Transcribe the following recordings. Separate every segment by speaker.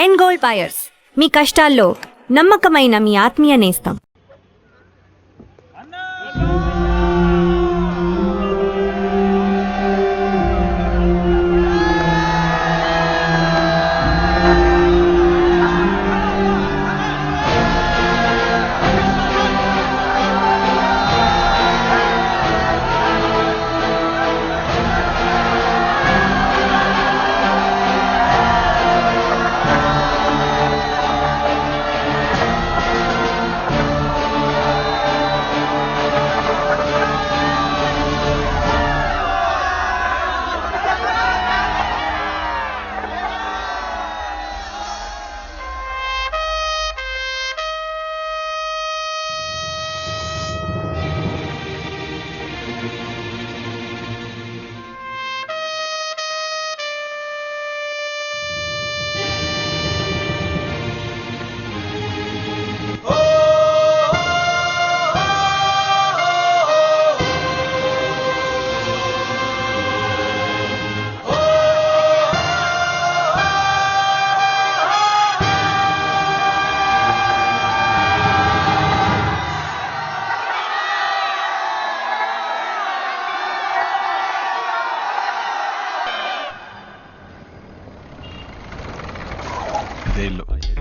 Speaker 1: End goal buyers, మీ కష్టాల్లో నమ్మకమైన మీ ఆత్మీయ నేస్తం.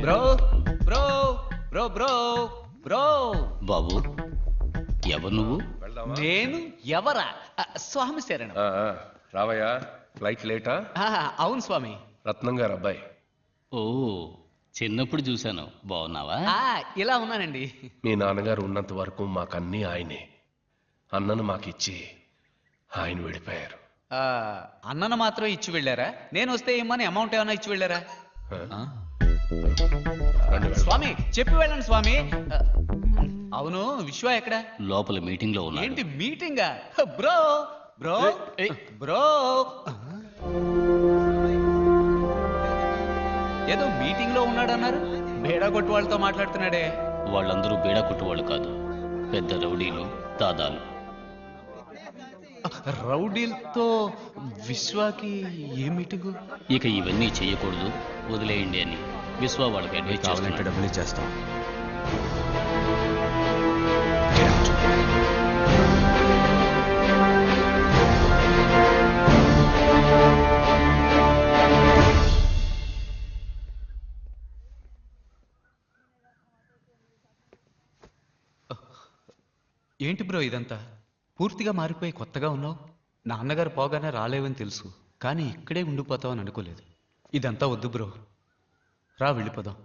Speaker 2: Bro bro bro bro bro
Speaker 3: బాబు, ఎవరు నువ్వు?
Speaker 2: నేను ఎవరా? స్వామి శరణం.
Speaker 4: రావయ్యా, ఫ్లైట్ లేటా?
Speaker 2: అవును స్వామి.
Speaker 4: రత్నం గారు అబ్బాయి.
Speaker 3: ఓ, చిన్నప్పుడు చూశాను. బాగున్నావా?
Speaker 2: ఇలా ఉన్నానండి.
Speaker 4: మీ నాన్నగారు ఉన్నంత వరకు మాకన్నీ ఆయనే. అన్నను మాకిచ్చి ఆయన విడిపోయారు.
Speaker 2: అన్నను మాత్రం ఇచ్చి వెళ్ళారా? నేను వస్తే ఏమని అమౌంట్ ఏమైనా ఇచ్చి వెళ్ళారా? స్వామి చెప్పి వెళ్ళండి స్వామి. అవును, విశ్వ ఎక్కడ?
Speaker 3: లోపల మీటింగ్ లో ఉన్నా.
Speaker 2: ఏంటి మీటింగా? బ్రో బ్రో బ్రో ఏదో మీటింగ్ లో ఉన్నాడన్నారు. బేడా కొట్టు వాళ్ళతో మాట్లాడుతున్నాడే.
Speaker 3: వాళ్ళందరూ బేడా కొట్టువాళ్ళు కాదు, పెద్ద రౌడీలు, దాదాలు.
Speaker 2: రౌడీలతో విశ్వాకి ఏ మీటింగు?
Speaker 3: ఇక ఇవన్నీ చెయ్యకూడదు, వదిలేయండి అని విశ్వ వాళ్ళకి అడ్వైజ్ చేస్తున్నారు.
Speaker 5: డబ్బులు చేస్తాం.
Speaker 2: ఏంటి బ్రో ఇదంతా? పూర్తిగా మారిపోయి కొత్తగా ఉన్నావు. నాన్నగారు పోగానే రాలేవని తెలుసు, కానీ ఇక్కడే ఉండిపోతావని అనుకోలేదు. ఇదంతా వద్దు బ్రో, రా వెళ్ళిపోదాం.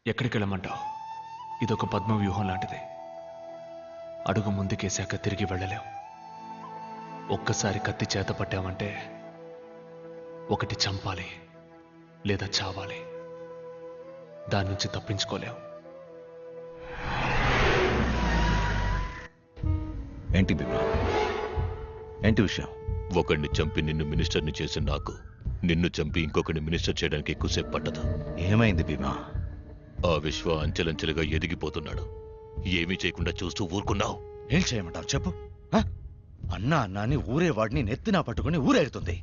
Speaker 5: ఎక్కడికి వెళ్ళమంటావు? ఇదొక పద్మ వ్యూహం లాంటిది. అడుగు ముందుకేసాక తిరిగి వెళ్ళలేం. ఒక్కసారి కత్తి చేత పట్టామంటే ఒకటి చంపాలి లేదా చావాలి. దాని నుంచి తప్పించుకోలేం.
Speaker 6: ఏంటి భీమా? ఏంటి విషయం?
Speaker 7: ఒకడిని చంపి నిన్ను మినిస్టర్ని చేసి నాకు, నిన్ను చంపి ఇంకొకరిని మినిస్టర్ చేయడానికి ఎక్కువసేపు పట్టదు.
Speaker 6: ఏమైంది భీమా?
Speaker 7: ఆ విశ్వ అంచెలంచెలుగా ఎదిగిపోతున్నాడు. ఏమీ చేయకుండా చూస్తూ ఊరుకున్నావు.
Speaker 6: ఏం చేయమంటావు చెప్పు. అన్నా అన్నాని ఊరేవాడిని నెత్తినా పట్టుకుని ఊరేగుతుంది.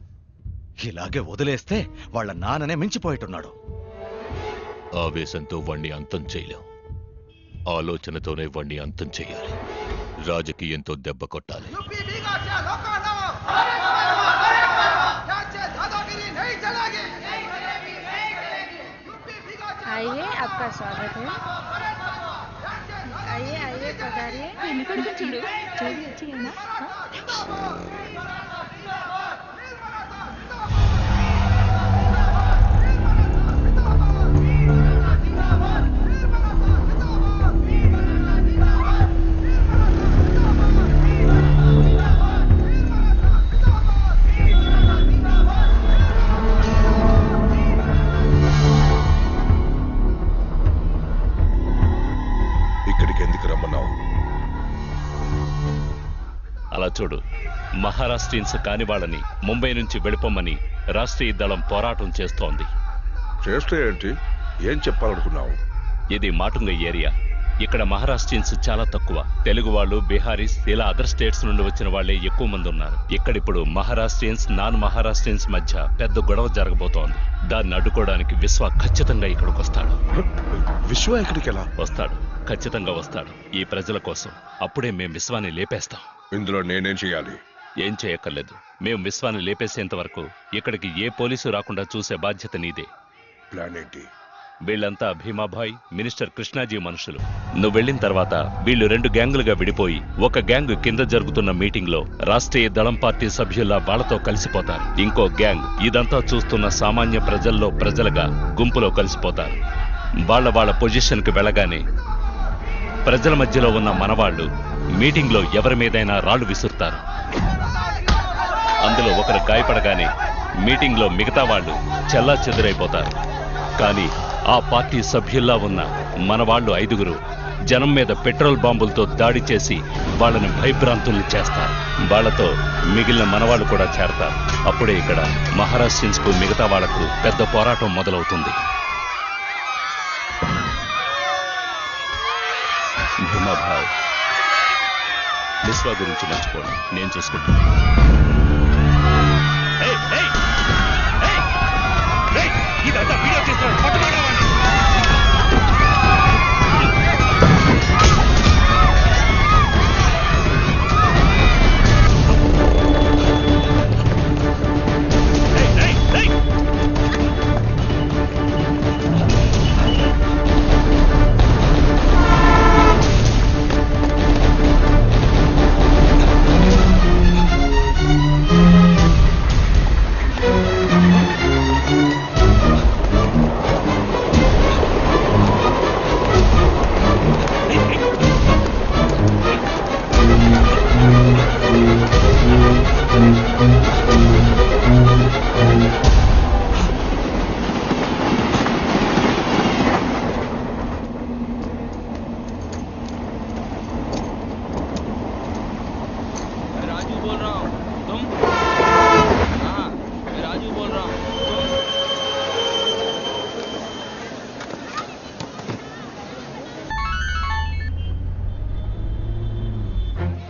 Speaker 6: ఇలాగే వదిలేస్తే వాళ్ళ నాన్ననే మించిపోయేట్టున్నాడు.
Speaker 7: ఆవేశంతో వాణ్ణి అంతం చేయలేం. ఆలోచనతోనే వాణ్ణి అంతం చేయాలి. రాజకీయంతో దెబ్బ కొట్టాలి.
Speaker 8: आइए, आपका स्वागत है. आइए आइए पधारिए. చూడు अच्छी है ना?
Speaker 4: ఇక్కడికి ఎందుకు రమ్మన్నావు?
Speaker 9: అలా చూడు, మహారాష్ట్రియన్స్ కాని వాళ్ళని ముంబై నుంచి వెళ్ళిపోమని రాష్ట్రీయ దళం పోరాటం చేస్తోంది.
Speaker 4: చేస్తే ఏంటి? ఏం చెప్పాలనుకున్నావు?
Speaker 9: ఇది మాటుంగ ఏరియా. ఇక్కడ మహారాష్ట్రియన్స్ చాలా తక్కువ. తెలుగు వాళ్ళు, బీహారీస్ ఇలా అదర్ స్టేట్స్ నుండి వచ్చిన వాళ్ళే ఎక్కువ మంది ఉన్నారు. ఇక్కడిప్పుడు మహారాష్ట్రియన్స్, నాన్ మహారాష్ట్రియన్స్ మధ్య పెద్ద గొడవ జరగబోతోంది. దాన్ని అడ్డుకోవడానికి విశ్వ ఖచ్చితంగా ఇక్కడికి వస్తాడు.
Speaker 10: విశ్వ ఎక్కడికి ఎలా
Speaker 9: వస్తాడు, ఖచ్చితంగా వస్తాడు. ఈ ప్రజల కోసం. అప్పుడే మేం విశ్వాన్ని లేపేస్తాం.
Speaker 10: ఇందులో నేనేం చేయాలి?
Speaker 9: ఏం చేయక్కర్లేదు. మేం విశ్వాన్ని లేపేసేంత వరకు ఇక్కడికి ఏ పోలీసు రాకుండా చూసే బాధ్యత నీదే.
Speaker 10: ప్లాన్ ఏంటి?
Speaker 9: వీళ్ళంతా భీమాభాయ్, మినిస్టర్ కృష్ణాజీ మనుషులు. నువ్వు వెళ్ళిన తర్వాత వీళ్ళు 2 గ్యాంగులుగా విడిపోయి ఒక గ్యాంగ్ కింద జరుగుతున్న మీటింగ్ లో రాష్ట్రీయ దళం పార్టీ సభ్యుల వాళ్ళతో కలిసిపోతారు. ఇంకో గ్యాంగ్ ఇదంతా చూస్తున్న సామాన్య ప్రజల్లో ప్రజలుగా గుంపులో కలిసిపోతారు. వాళ్ళ పొజిషన్ కి వెళ్ళగానే ప్రజల మధ్యలో ఉన్న మనవాళ్లు మీటింగ్ లో ఎవరి మీదైనా రాళ్లు విసురుతారు. అందులో ఒకరు గాయపడగానే మీటింగ్ లో మిగతా వాళ్ళు చెల్లా చెదురైపోతారు. కానీ ఆ పార్టీ సభ్యుల్లా ఉన్న మనవాళ్లు 5గురు జనం మీద పెట్రోల్ బాంబులతో దాడి చేసి వాళ్ళని భయభ్రాంతుల్ని చేస్తారు. వాళ్లతో మిగిలిన మనవాళ్లు కూడా చేరతారు. అప్పుడే ఇక్కడ మహారాష్ట్రియన్స్ కు మిగతా వాళ్లకు పెద్ద పోరాటం మొదలవుతుంది. భీమాభాయ్, విశ్వ గురించి మర్చిపోండి, నేను చూసుకుంటాను. ఇదంతా వీడియో చేస్తున్నాడు, పట్టుకోవడం.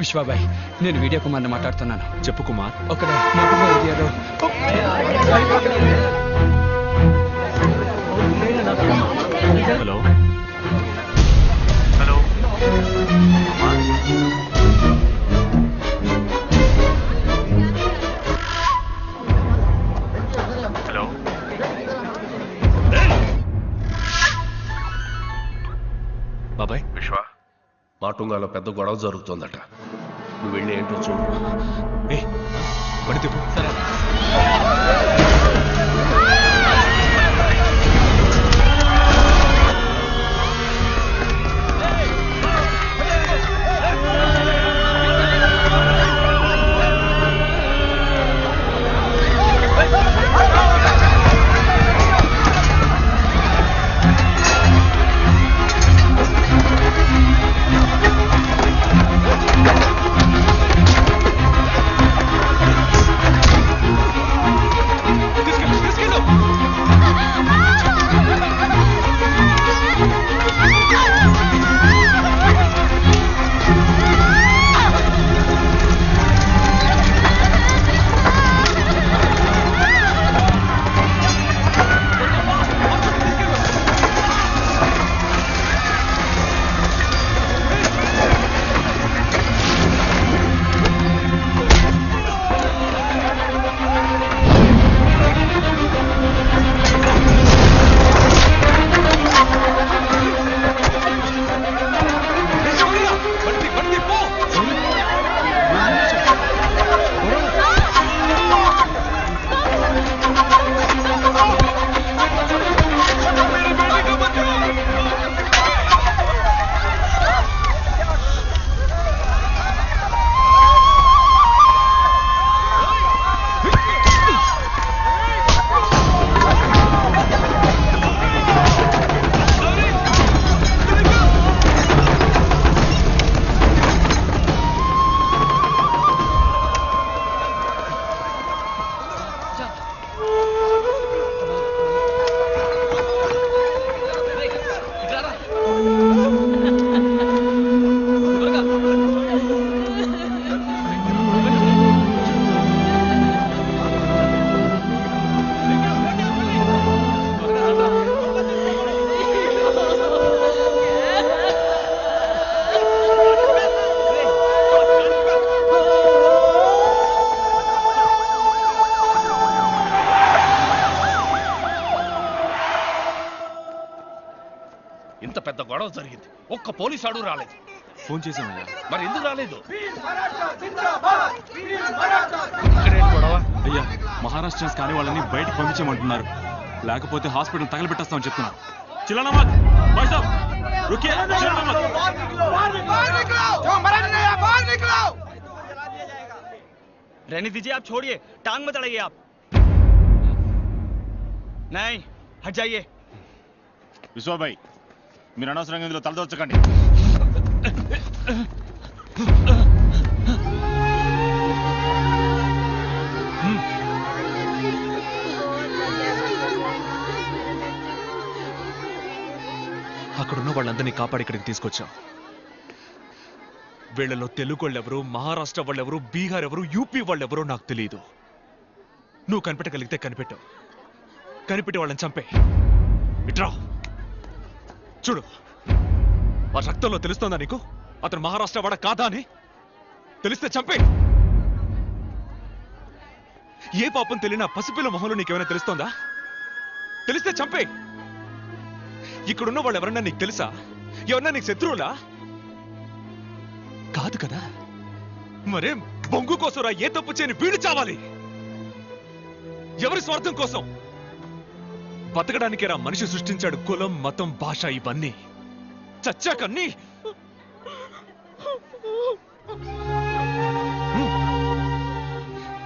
Speaker 2: విశ్వాబాయ్, నేను వీడియో కుమార్ని మాట్లాడుతున్నాను.
Speaker 5: చెప్పు కుమార్.
Speaker 2: ఒకడే మధుర ఏరియాలో
Speaker 5: హలో హలో. బాబాయ్,
Speaker 4: విశ్వ, మాటుంగాలో పెద్ద గొడవ జరుగుతోందట. నువ్వు వెళ్ళి ఏంటో చూడు.
Speaker 5: బండి తిప్పు.
Speaker 10: తీసుకెళ్ళి
Speaker 4: ఇంత పెద్ద గొడవ జరిగింది, ఒక్క పోలీసు ఆడు రాలేదు.
Speaker 5: ఫోన్ చేసామయ్యా.
Speaker 4: మరి ఎందుకు రాలేదు?
Speaker 5: అయ్యా మహారాష్ట్రన్స్ కానీ వాళ్ళని బయటకు పంపించమంటున్నారు, లేకపోతే హాస్పిటల్ తగలబెట్టేస్తామని చెప్తున్నారు. చిల్లనమత్ భాయ్ సాబ్ రుకియే, చిల్లనమత్.
Speaker 11: रहने दीजिए, आप छोड़िए, टांग मत अड़ाइए आप. नहीं, हट जाइए.
Speaker 5: విశ్వాబాయ్ మీరు అనవసరంగా ఇందులో తలదొచ్చకండి. అక్కడున్న వాళ్ళందరినీ కాపాడి ఇక్కడికి తీసుకొచ్చాం. వీళ్ళలో తెలుగు వాళ్ళెవరు, మహారాష్ట్ర వాళ్ళెవరు, బీహార్ ఎవరు, యూపీ వాళ్ళెవరో నాకు తెలియదు. నువ్వు కనిపెట్టగలిగితే కనిపెట్టావు, కనిపెట్టి వాళ్ళని చంపే. ఇట్రా చూడు, ఆ రక్తంలో తెలుస్తోందా నీకు అతను మహారాష్ట్ర వాడ కాదా అని? తెలిస్తే చంపే. ఏ పాపం తెలియని పసిపిల్ల మొహంలో నీకేమైనా తెలుస్తోందా? తెలిస్తే చంపే. ఇక్కడున్న వాళ్ళు ఎవరన్నా నీకు తెలుసా? ఎవరన్నా నీకు శత్రువులా? కాదు కదా. మరేం బొంగు కోసం రా ఏ తప్పు చేయని వీడు చావాలి? ఎవరి స్వార్థం కోసం? బతకడానికే రా మనిషి సృష్టించాడు కులం, మతం, భాష ఇవన్నీ. చచ్చాకన్నీ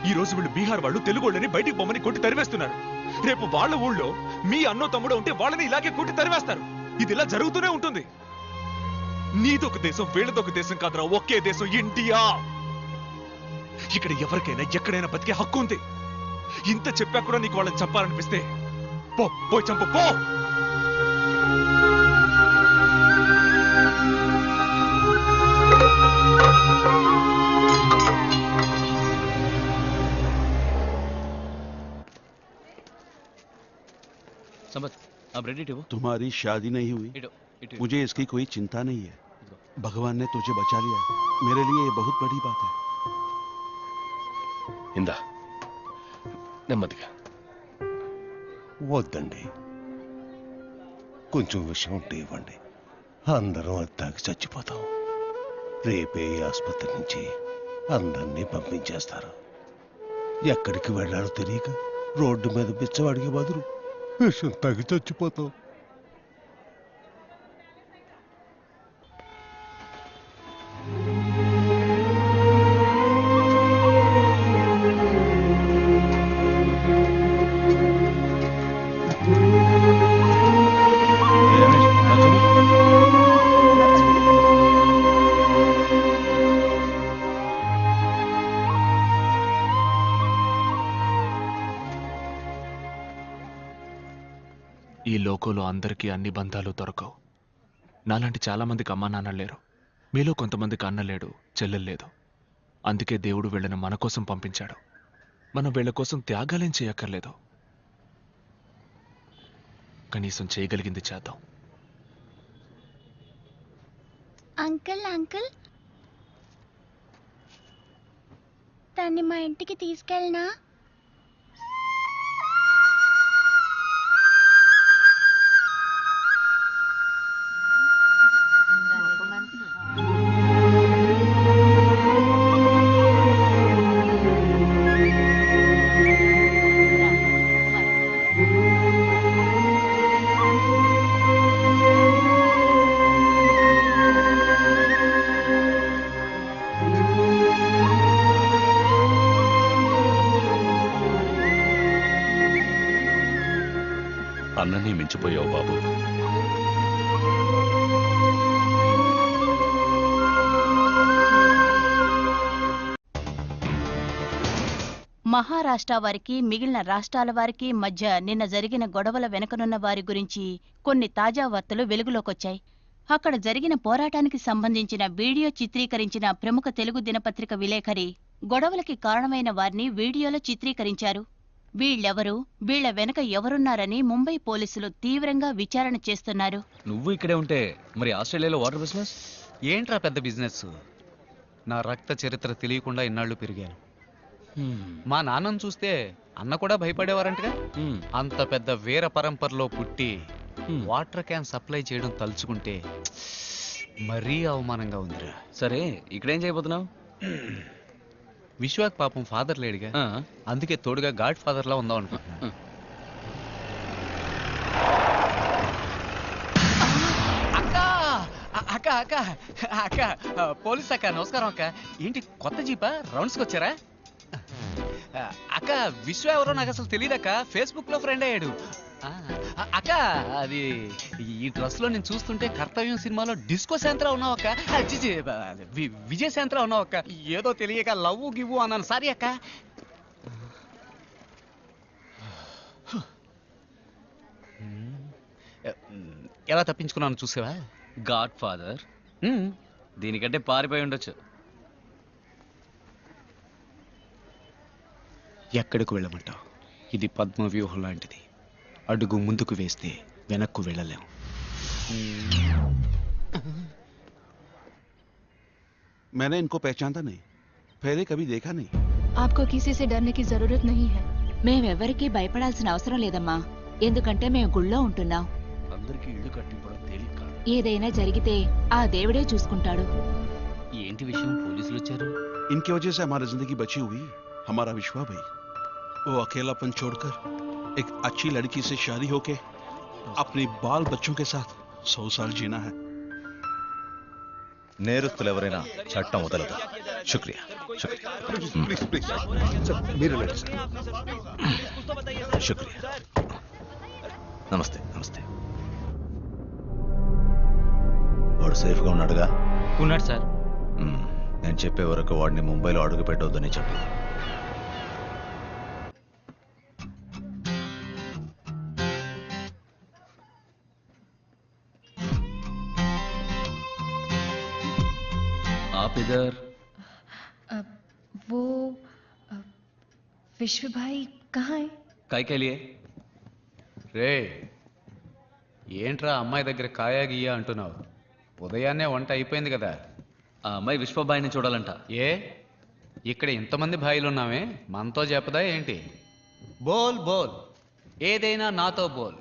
Speaker 5: ఈ రోజు వీళ్ళు బీహార్ వాళ్ళు తెలుగు వాళ్ళని బయటికి బొమ్మని కొట్టి తరివేస్తున్నారు. రేపు వాళ్ళ ఊళ్ళో మీ అన్నో తమ్ముడో ఉంటే వాళ్ళని ఇలాగే కొట్టి తరివేస్తారు. ఇది ఇలా జరుగుతూనే ఉంటుంది. నీదొక దేశం, వీళ్ళదొక దేశం కాదురా, ఒకే దేశం ఇండియా. ఇక్కడ ఎవరికైనా ఎక్కడైనా బతికే హక్కు ఉంది. ఇంత చెప్పా కూడా నీకు వాళ్ళని చంపాలనిపిస్తే పో, పోయి చంపు పో.
Speaker 3: अब रेडी हो?
Speaker 10: तुम्हारी शादी नहीं हुई, मुझे इसकी कोई चिंता नहीं है. भगवान ने तुझे बचा लिया, मेरे लिए ये बहुत बड़ी बात है.
Speaker 4: ఇందా నెమ్మదిగా.
Speaker 12: వద్దండి, కొంచెం విషయం ఉంటే ఇవ్వండి. అందరం అది తాగి చచ్చిపోతాం. రేపే ఈ ఆసుపత్రి నుంచి అందరినీ పంపించేస్తారు. ఎక్కడికి వెళ్ళాలో తెలియక రోడ్డు మీద బిచ్చవాడికి బదులు విషం తాగి చచ్చిపోతాం.
Speaker 5: ఈ లోకంలో అందరికీ అన్ని బంధాలు దొరకవు. నాలాంటి చాలా మందికి అమ్మా నాన్న లేరు. మీలో కొంతమందికి అన్న లేడు, చెల్లెలు లేదు. అందుకే దేవుడు వీళ్ళని మన కోసం పంపించాడు. మనం వీళ్ళ కోసం త్యాగాలేం చేయక్కర్లేదు. కనీసం చేయగలిగింది చేద్దాం.
Speaker 8: అంకుల్ అంకుల్, తన్ని మా ఇంటికి తీసుకెళ్ళనా?
Speaker 9: అన్నని మించిపోయావు బాబు.
Speaker 13: మహారాష్ట్ర వారికి మిగిలిన రాష్ట్రాల వారికి మధ్య నిన్న జరిగిన గొడవల వెనుకనున్న వారి గురించి కొన్ని తాజా వార్తలు వెలుగులోకొచ్చాయి. అక్కడ జరిగిన పోరాటానికి సంబంధించిన వీడియో చిత్రీకరించిన ప్రముఖ తెలుగు దినపత్రిక విలేఖరి గొడవలకి కారణమైన వారిని వీడియోలో చిత్రీకరించారు. వీళ్ళెవరు, వీళ్ల వెనక ఎవరున్నారని ముంబై పోలీసులు తీవ్రంగా విచారణ చేస్తున్నారు.
Speaker 2: నువ్వు ఇక్కడే ఉంటే మరి ఆస్ట్రేలియాలో వాటర్ బిజినెస్ ఏంట్రా? పెద్ద బిజినెస్. నా రక్త చరిత్ర తెలియకుండా ఇన్నాళ్ళు పెరిగాను. మా నాన్నను చూస్తే అన్న కూడా భయపడేవారంటగా. అంత పెద్ద వీర పరంపరలో పుట్టి వాటర్ క్యాన్ సప్లై చేయడం తలుచుకుంటే మరీ అవమానంగా ఉందిరా.
Speaker 11: సరే ఇక్కడేం చేయబోతున్నావు?
Speaker 2: విశ్వాక్ పాపం ఫాదర్ లేడుగా, అందుకే తోడుగా గాడ్ ఫాదర్ లా ఉందాం అనుకుంటున్నా. అక్క అక్క అక్క పోలీస్ అక్క, నమస్కారం అక్క. ఏంటి కొత్త జీపా? రౌండ్స్కి వచ్చారా? అక్క విశ్వ ఎవరో నాకు అసలు తెలియదక్క, ఫేస్బుక్ లో ఫ్రెండ్ అయ్యాడు. అక్క అది ఈ డ్రెస్ లో నేను చూస్తుంటే కర్తవ్యం సినిమాలో డిస్కో శాంత్రా ఉన్నావు అక్క. విజయ్ శాంత్రా ఉన్నావు అక్క. ఏదో తెలియక లవ్ గివ్వు అన్నాను, సారీ అక్క. ఎలా తప్పించుకున్నాను చూసావా?
Speaker 11: గాడ్ ఫాదర్ దీనికంటే పారిపోయి ఉండొచ్చు.
Speaker 2: ఎక్కడికి వెళ్ళమంటావు? ఇది పద్మ వ్యూహం లాంటిది. అడుగు ముందుకు వేస్తే వెనక్కు వెళ్ళలేం.
Speaker 10: मैंने इनको पहचानता नहीं, पहले कभी देखा नहीं.
Speaker 8: आपको किसी से डरने की जरूरत नहीं है.
Speaker 13: మేమెవ్వరికీ భయపడాల్సిన అవసరం లేదమ్మా, ఎందుకంటే మేము గుళ్ళో ఉంటున్నాం.
Speaker 4: అందరికీ ఇల్లు కట్టిపోవడం తేలిక కాదు.
Speaker 13: ఏదైనా జరిగితే ఆ దేవుడే చూసుకుంటాడు.
Speaker 11: ఏంటి విషయం? పోలీసులు వచ్చారు.
Speaker 10: इनकी वजह से हमारी जिंदगी बची हुई. हमारा विश्वा भाई वो अकेलापन छोड़कर एक अच्छी लड़की से शादी होके अपने बाल बच्चों के साथ 100 साल जीना है.
Speaker 6: నేరస్తులు ఎవరైనా చట్టం వదలదు. శుక్రియా, శుక్రియా, శుక్రియా. నమస్తే, నమస్తే. వాడు సేఫ్గా ఉన్నాడుగా?
Speaker 11: ఉన్నాడు సార్.
Speaker 6: నేను చెప్పే వరకు వాడిని ముంబైలో అడుగు పెట్టవద్దని చెప్పు.
Speaker 11: आप इधर?
Speaker 8: वो विश्व भाई कहाँ है?
Speaker 11: काय के लिए?
Speaker 2: రే ఏంట్రా అమ్మాయి దగ్గర కాయా గీయా అంటున్నావు? ఉదయాన్నే వంట అయిపోయింది కదా.
Speaker 11: ఆ అమ్మాయి విశ్వబాయిని చూడాలంట.
Speaker 2: ఏ ఇక్కడ ఇంతమంది భాయిలు ఉన్నామే, మనతో చెప్పదా ఏంటి? బోల్ బోల్, ఏదైనా నాతో బోల్.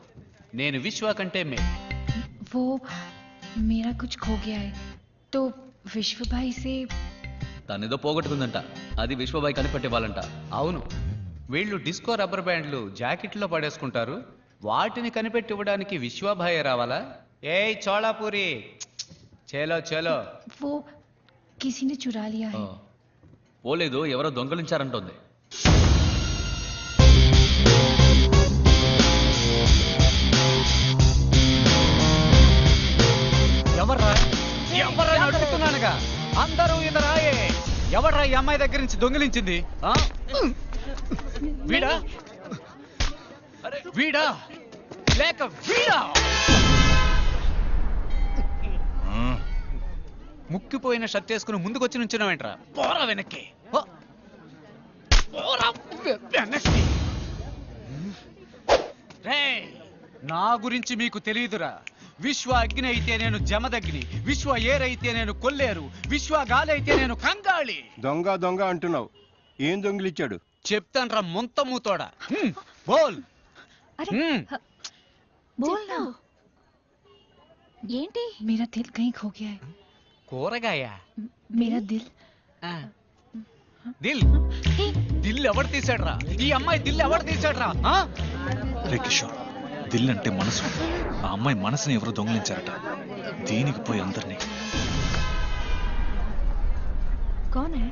Speaker 2: నేను విశ్వ కంటే మే.
Speaker 8: वो मेरा कुछ खो गया है तो विश्व भाई से.
Speaker 11: తనేదో పోగొట్టుకుందంట, అది విశ్వబాయి కనిపెట్టేవాళ్ళంట.
Speaker 2: అవును, వీళ్ళు డిస్కో రబ్బర్ బ్యాండ్లు జాకెట్లో పడేసుకుంటారు. వాటిని కనిపెట్టి ఇవ్వడానికి విశ్వభాయే రావాలా? ఏయ్ చోళాపూరి, చేలో చేలో.
Speaker 8: वो किसी ने चुरा लिया है.
Speaker 11: పోలేదు, ఎవరో దొంగలించారంటోంది.
Speaker 2: ఎవర్రా ఎవర్రా అడుగుతున్నానుగా, అందరూ ఇదరాయే. ఎవర్రా ఈ అమ్మాయి దగ్గర నుంచి దొంగిలించింది? వీడా వీడా లేక వీడా? ముక్కిపోయిన షర్ట్ వేసుకుని ముందుకొచ్చి నుంచున్నావేంట్రా? పోరా వెనక్కి, పోరా వెనక్కి. రేయ్, నా గురించి మీకు తెలియదురా. విశ్వ అగ్ని అయితే నేను జమదగ్ని, విశ్వ ఏరైతే నేను కొల్లేరు, విశ్వ గాలి అయితే నేను కంగాళి.
Speaker 12: దొంగ దొంగ అంటున్నావు, ఏం దొంగిలిచ్చాడు?
Speaker 2: చెప్తాన్రా ముంత మూతోడా. బోల్.
Speaker 8: बोलना.
Speaker 13: ఏంటి?
Speaker 8: मेरा दिल कहीं खो गया है.
Speaker 2: కూరగాయ?
Speaker 8: मेरा दिल.
Speaker 2: దిల్ దిల్ ఎవడు తీసాడ్రా? ఈ అమ్మాయి దిల్ ఎవడు తీసాడ్రా?
Speaker 5: రే కిషోర్, దిల్ అంటే మనసు. ఆ అమ్మాయి మనసుని ఎవరు దొంగిలించారట. దీనికి పోయి అందరినీ.
Speaker 8: कौन है?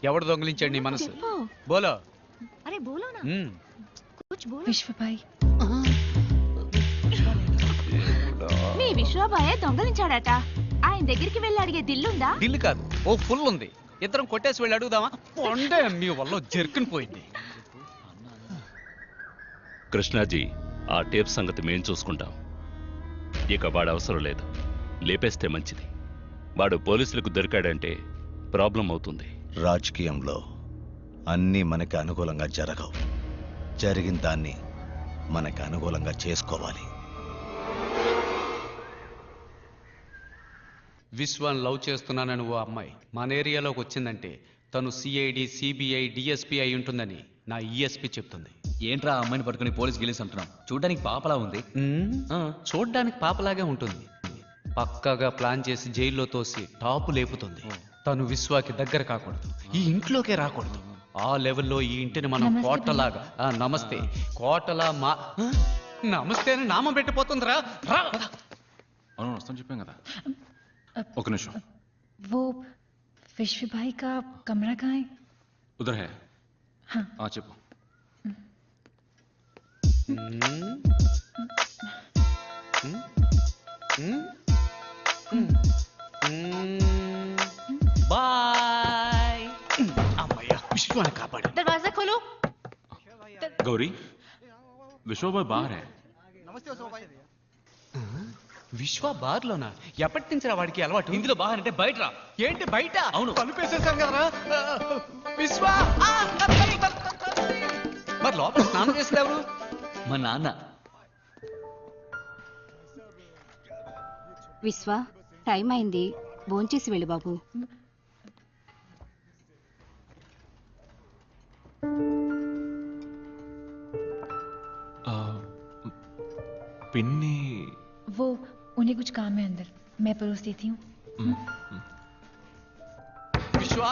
Speaker 2: ఎవడు దొంగిలించాడు నీ మనసు? బోలో.
Speaker 1: अरे बोलो ना, कुछ बोलो.
Speaker 8: विश्व भाई.
Speaker 13: మీ విశ్వబాయే దొంగలించాడట. ఆయన దగ్గరికి వెళ్ళి అడిగే దిల్లుందా?
Speaker 2: దిల్ కాదు, ఓ ఫుల్ ఉంది. ఇద్దరం కొట్టేసి వెళ్ళి అడుగుదామా? పొండే మీ వల్ల జర్కుని పోయింది.
Speaker 9: కృష్ణాజీ, ఆ టేప్ సంగతి మేం చూసుకుంటాం. ఇక వాడు అవసరం లేదు, లేపేస్తే మంచిది. వాడు పోలీసులకు దొరికాడంటే ప్రాబ్లం అవుతుంది.
Speaker 6: రాజకీయంలో అన్నీ మనకి అనుకూలంగా జరగవు. జరిగిన దాన్ని మనకి అనుకూలంగా చేసుకోవాలి.
Speaker 2: విశ్వాన్ని లవ్ చేస్తున్నానని ఓ అమ్మాయి మన ఏరియాలోకి వచ్చిందంటే తను సిఐడి సిబిఐ డిఎస్పీ అయి ఉంటుందని నా ఈఎస్పీ చెప్తుంది.
Speaker 11: ఏంట్రా ఆ అమ్మాయిని పట్టుకుని పోలీస్ గిలీస్ అంటున్నాం? చూడడానికి పాపలా ఉంది.
Speaker 2: చూడ్డానికి పాపలాగే ఉంటుంది. పక్కాగా ప్లాన్ చేసి జైల్లో తోసి టాపు లేపుతుంది. తను విశ్వాకి దగ్గర కాకూడదు, ఈ ఇంట్లోకే రాకూడదు. ఆ లెవెల్లో ఈ ఇంటిని మనం కోటలాగా నమస్తే కోటలా నమస్తే అని నామం పెట్టిపోతుందిరా.
Speaker 5: అవును వస్తాను చెప్పాం కదా. ఒక నిమిషం.
Speaker 8: वो विश्व भाई का कमरा कहाँ है?
Speaker 5: उधर है.
Speaker 8: हाँ.
Speaker 5: చెప్పు.
Speaker 2: బాయ్. అమ్మయ్య, విశ్వాన్ని కాపాడు.
Speaker 13: दरवाजा खोलो.
Speaker 5: गौरी, विश्वा भाई बाहर है.
Speaker 2: విశ్వ బార్లోనా? ఎప్పటి నుంచి రా వాడికి అలవాటు?
Speaker 11: ఇందులో బాహర్ అంటే బయట రా.
Speaker 2: ఏంటి బయట?
Speaker 11: అవును.
Speaker 2: తలుపేసేసాం కదరా. విశ్వ మరి లోపల స్నానం చేసేది ఎవరు?
Speaker 11: మా నాన్న.
Speaker 1: విశ్వ, టైం అయింది, భోంచేసి వెళ్ళు బాబు.
Speaker 5: पिन्नी
Speaker 8: वो उन्हें कुछ काम है अंदर, मैं परोस देती हूँ.
Speaker 2: विश्वा,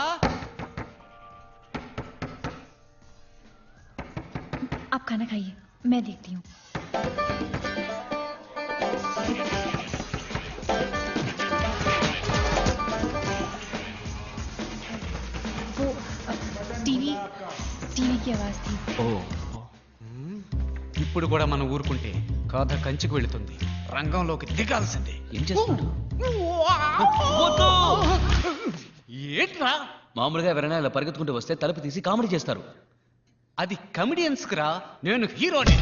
Speaker 8: आप खाना खाइए, मैं देखती हूँ. वो टीवी की आवाज थी.
Speaker 2: ఇప్పుడు కూడా మనం ఊరుకుంటే కథ కంచికి వెళుతుంది. రంగంలోకి దిగాల్సిందే.
Speaker 11: ఏం చేస్తున్నాడు?
Speaker 2: ఏంట్రా?
Speaker 11: మామూలుగా ఎవరైనా ఇలా పరిగెత్తుకుంటూ వస్తే తలుపు తీసి కామెడీ చేస్తారు.
Speaker 2: అది కమెడియన్స్ రా, నేను హీరోని.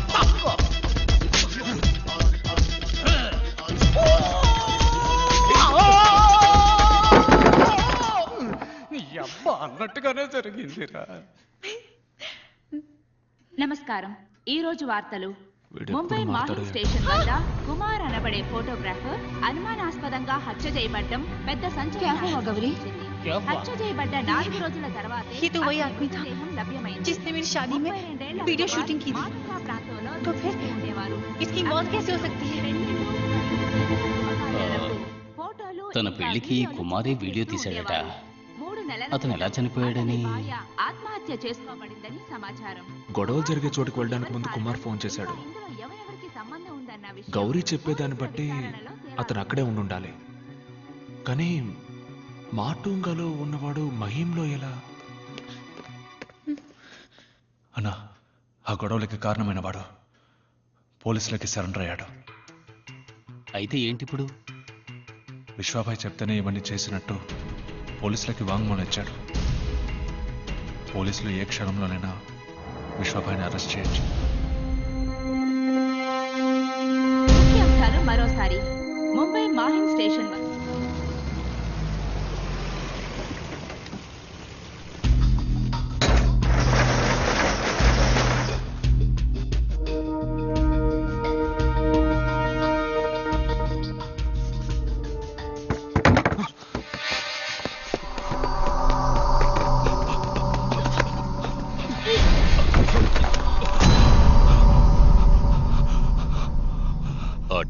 Speaker 2: అబ్బా అన్నట్టుగానే జరిగిందిరా.
Speaker 14: నమస్కారం. ఈ రోజు వార్తలు. ముంబై మాహిం స్టేషన్ వద్ద కుమార్ అనబడే ఫోటోగ్రాఫర్ అనుమానాస్పదంగా హత్య చేయబడ్డం పెద్ద సంచలనం. హత్య చేయబడ్డ 4 రోజుల తర్వాత లభ్యమైంది.
Speaker 8: जिसने मेरी शादी में वीडियो शूटिंग की थी, तो फिर इसकी मौत कैसे हो सकती है?
Speaker 3: తన పెళ్లికి కుమారే వీడియో తీశాడట. అతను ఎలా చనిపోయాడని
Speaker 14: ఆత్మహత్య చేసుకోబడిందని సమాచారం.
Speaker 5: గొడవలు జరిగే చోటుకు వెళ్ళడానికి ముందు కుమార్ ఫోన్ చేశాడు. గౌరీ చెప్పేదాన్ని బట్టి అతను అక్కడే ఉండాలి. కానీ మాటూంగాలో ఉన్నవాడు మహీంలో ఎలా?
Speaker 6: అన్నా, ఆ గొడవలకి కారణమైన వాడు పోలీసులకి సరెండర్ అయ్యాడు.
Speaker 3: అయితే ఏంటిప్పుడు?
Speaker 6: విశ్వాభాయ్ చెప్తేనే ఇవన్నీ చేసినట్టు పోలీసులకి వాంగ్మూలం ఇచ్చాడు. పోలీసులు ఏ క్షణంలోనైనా విశ్వాభాయ్ని అరెస్ట్ చేయొచ్చు.
Speaker 14: ముఖ్యాంశాలు మరోసారి. ముంబై మాహిం స్టేషన్ వద్ద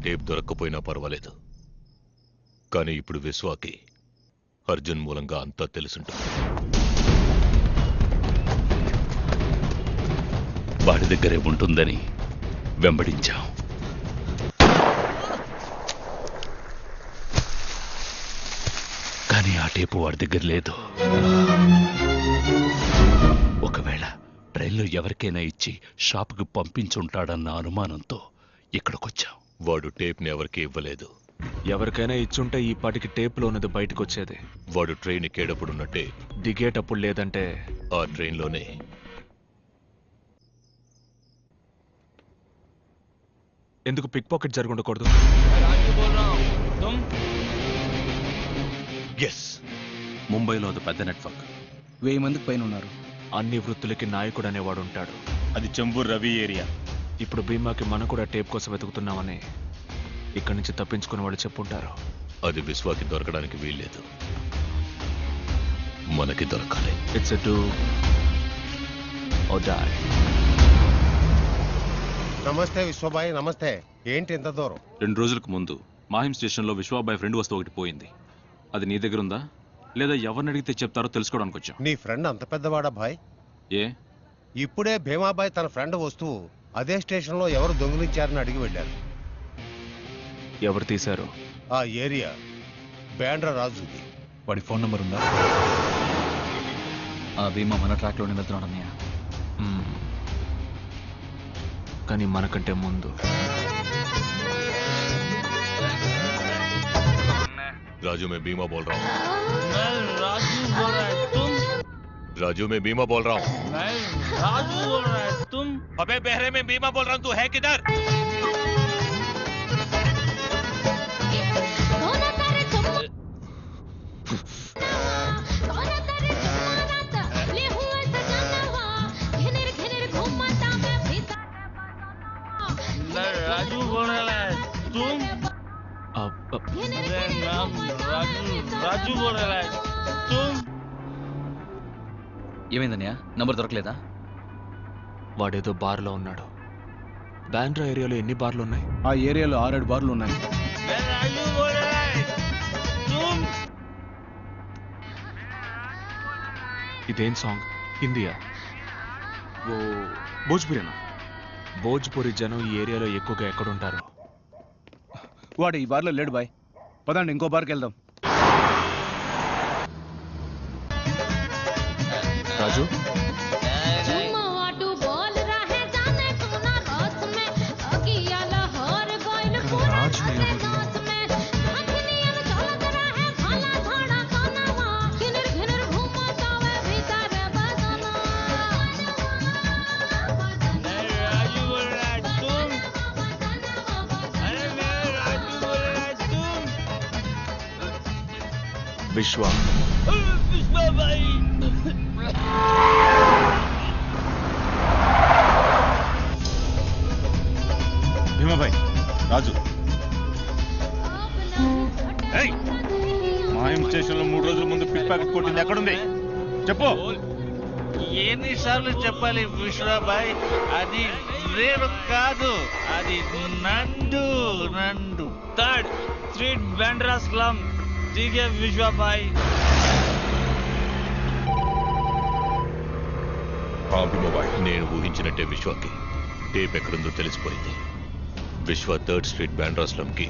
Speaker 7: టేప్ దొరక్కపోయినా పర్వాలేదు, కానీ ఇప్పుడు విశ్వాకి అర్జున్ మూలంగా అంతా తెలుసుంటుంది.
Speaker 9: వాడి దగ్గరే ఉంటుందని వెంబడించాం. కానీ ఆ టేపు వాడి దగ్గర లేదు. ఒకవేళ ట్రైన్లో ఎవరికైనా ఇచ్చి షాపుకి పంపించుంటాడన్న అనుమానంతో ఇక్కడికొచ్చాం.
Speaker 7: వాడు టేప్ని ఎవరికి ఇవ్వలేదు.
Speaker 5: ఎవరికైనా ఇచ్చుంటే ఈ పాటికి టేప్లో ఉన్నది బయటకు వచ్చేది.
Speaker 7: వాడు ట్రైన్ ఎక్కేటప్పుడున్నట్టే
Speaker 5: దిగేటప్పుడు లేదంటే
Speaker 7: ఆ ట్రైన్లోనే.
Speaker 5: ఎందుకు పిక్ పాకెట్ జరుగుండకూడదు?
Speaker 6: ఎస్, ముంబైలో అది పెద్ద నెట్వర్క్.
Speaker 11: 1000 మందికి పైన ఉన్నారు.
Speaker 5: అన్ని వృత్తులకి నాయకుడు అనేవాడు ఉంటాడు.
Speaker 11: అది చెంబూర్ రవి ఏరియా.
Speaker 5: ఇప్పుడు భీమాకి మనం కూడా టేప్ కోసం వెతుకుతున్నామని ఇక్కడి నుంచి తప్పించుకుని వాళ్ళు చెప్పుంటారు.
Speaker 7: అది విశ్వాకి దొరకడానికి వీల్లేదు. మనకి దొరకాలి.
Speaker 5: It's do or die.
Speaker 12: నమస్తే విశ్వబాయ్, నమస్తే. ఏంటి ఇంత దూరం?
Speaker 15: 2 రోజులకు ముందు మాహిం స్టేషన్లో విశ్వాబాయ్ ఫ్రెండ్ వస్తువు ఒకటి పోయింది. అది నీ దగ్గర ఉందా లేదా ఎవరిని అడిగితే చెప్తారో తెలుసుకోవడానికి వచ్చాం.
Speaker 12: నీ ఫ్రెండ్ అంత పెద్దవాడా బాయ్?
Speaker 15: ఏ
Speaker 12: ఇప్పుడే భీమాబాయ్ తన ఫ్రెండ్ వస్తువు అదే స్టేషన్లో ఎవరు దొంగిలించారని అడిగి వెళ్ళారు.
Speaker 5: ఎవరు తీశారు?
Speaker 12: ఆ ఏరియా బ్యాండ్రా రాజుది.
Speaker 5: వాడి ఫోన్ నంబర్ ఉందా?
Speaker 11: ఆ భీమా మన ట్రాక్లోనే వెళ్తున్నాడు అన్నయ్య.
Speaker 5: కానీ మనకంటే ముందు
Speaker 7: राजू मैं बीमा बोल रहा हूँ. राजू मैं बीमा बोल रहा हूँ.
Speaker 11: राजू बोल रहा है तुम?
Speaker 7: अबे बहरे में बीमा बोल रहा हूँ, तू है किधर?
Speaker 11: राजू बोल रहा है तुम? రాజు ఏమైందన్నయ్య? నంబర్ దొరకలేదా?
Speaker 5: వాడేదో బార్లో ఉన్నాడు. బ్యాండ్రా ఏరియాలో ఎన్ని బార్లు ఉన్నాయి?
Speaker 11: ఆ ఏరియాలో 6-7 బార్లు ఉన్నాయి.
Speaker 5: ఇదేం సాంగ్? హిందీయా? ఓ
Speaker 11: భోజ్పురేనా?
Speaker 5: భోజ్పురి జనం ఈ ఏరియాలో ఎక్కువగా ఎక్కడుంటారు?
Speaker 11: వాడు ఈ బార్లో లేడు బాయ్. పదండి ఇంకో బార్కి వెళ్దాం.
Speaker 5: రాజు విశ్వ
Speaker 15: భీమాబాయ్, రాజు మాయం స్టేషన్లో 3 రోజుల ముందు పిక్ ప్యాకెట్ కొట్టింది ఎక్కడుంది చెప్పు.
Speaker 11: ఎన్నిసార్లు చెప్పాలి విశ్వబాయ్? అది రేపు కాదు, అది నందు. 3rd street Bandra slum. దిగే విశ్వబాయ్.
Speaker 7: నేను ఊహించినట్టే విశ్వకి టేప్ ఎక్కడుందో తెలిసిపోయింది. విశ్వ 3rd స్ట్రీట్ బ్యాండ్రాస్లంకి